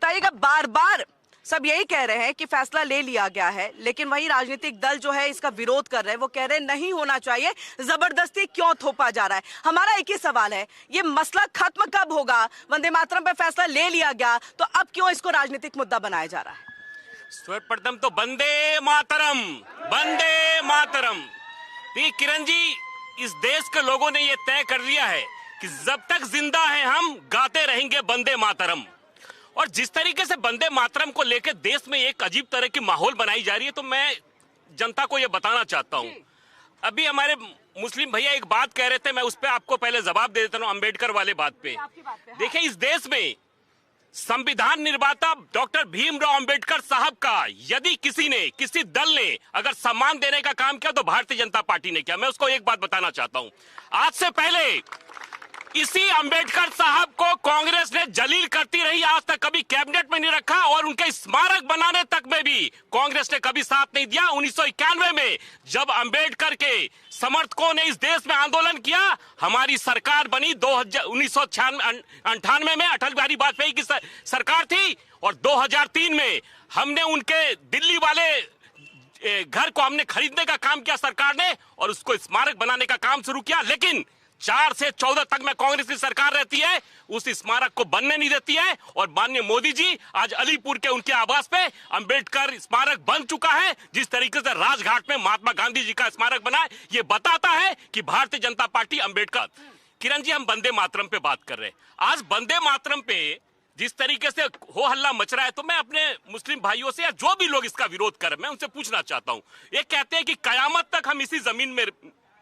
बताइएगा, बार बार सब यही कह रहे हैं कि फैसला ले लिया गया है, लेकिन वही राजनीतिक दल जो है इसका विरोध कर रहे हैं। वो कह रहे हैं नहीं होना चाहिए, जबरदस्ती क्यों थोपा जा रहा है। हमारा एक ही सवाल है, ये मसला खत्म कब होगा? वंदे मातरम पे फैसला ले लिया गया तो अब क्यों इसको राजनीतिक मुद्दा बनाया जा रहा है? सर्वप्रथम तो वंदे मातरम, वंदे मातरम। किरण जी, इस देश के लोगों ने ये तय कर लिया है कि जब तक जिंदा हैं हम गाते रहेंगे वंदे मातरम। और जिस तरीके से वंदे मातरम को लेकर देश में एक अजीब तरह की माहौल बनाई जा रही है, तो मैं जनता को यह बताना चाहता हूं। अभी हमारे मुस्लिम भैया एक बात कह रहे थे, मैं उस पर आपको पहले जवाब दे देता हूं, अम्बेडकर वाले बात पे। देखिए, इस देश में संविधान निर्माता डॉक्टर भीमराव अंबेडकर साहब का यदि किसी दल ने अगर सम्मान देने का काम किया तो भारतीय जनता पार्टी ने किया। मैं उसको एक बात बताना चाहता हूं, आज से पहले इसी अंबेडकर साहब को कांग्रेस ने जलील करती रही, आज तक कभी कैबिनेट में नहीं रखा और उनके स्मारक बनाने तक में भी कांग्रेस ने कभी साथ नहीं दिया। 1991 में जब अंबेडकर के समर्थकों ने इस देश में आंदोलन किया, हमारी सरकार बनी 1998 में अटल बिहारी वाजपेयी की सरकार थी, और 2003 में हमने उनके दिल्ली वाले घर को हमने खरीदने का काम किया सरकार ने, और उसको स्मारक बनाने का काम शुरू किया। लेकिन 4 से 14 तक में कांग्रेस की सरकार रहती है, उस स्मारक को बनने नहीं देती है। और माननीय मोदी जी आज अलीपुर के उनके आवास पे अंबेडकर स्मारक बन चुका है। जिस तरीके से राजघाट में महात्मा गांधी जी का स्मारक बना है, ये बताता है कि भारतीय जनता पार्टी अंबेडकर। किरण जी, हम वंदे मातरम पे बात कर रहे हैं। आज वंदे मातरम पे जिस तरीके से हो हल्ला मच रहा है, तो मैं अपने मुस्लिम भाइयों से या जो भी लोग इसका विरोध कर रहे हैं, मैं उनसे पूछना चाहता हूं। ये कहते हैं कि कयामत तक हम इसी जमीन में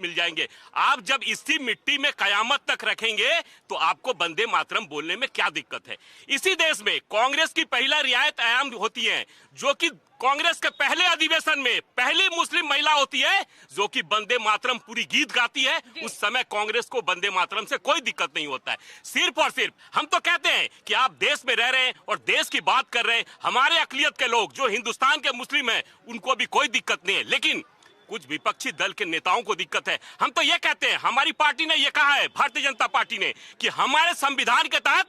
मिल जाएंगे। आप जब इसी मिट्टी में कयामत तक रखेंगे तो आपको वंदे मातरम बोलने में क्या दिक्कत है? इसी देश में कांग्रेस की पहला रियायत आयाम होती है, जो कि कांग्रेस के पहले अधिवेशन में पहली मुस्लिम महिला होती है जो कि वंदे मातरम पूरी गीत गाती है। उस समय कांग्रेस को वंदे मातरम से कोई दिक्कत नहीं होता है। सिर्फ और सिर्फ हम तो कहते हैं कि आप देश में रह रहे हैं और देश की बात कर रहे हैं। हमारे अकलियत के लोग जो हिंदुस्तान के मुस्लिम हैं, उनको भी कोई दिक्कत नहीं है, लेकिन कुछ विपक्षी दल के नेताओं को दिक्कत है। हम तो ये कहते हैं, हमारी पार्टी ने ये कहा है, भारतीय जनता पार्टी ने, कि हमारे संविधान के तहत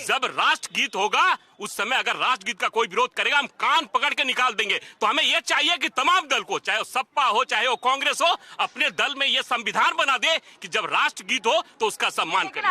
जब राष्ट्रगीत होगा, उस समय अगर राष्ट्रगीत का कोई विरोध करेगा, हम कान पकड़ के निकाल देंगे। तो हमें यह चाहिए कि तमाम दल को, चाहे वो सपा हो चाहे वो कांग्रेस हो, अपने दल में यह संविधान बना दे कि जब राष्ट्रगीत हो तो उसका सम्मान करें।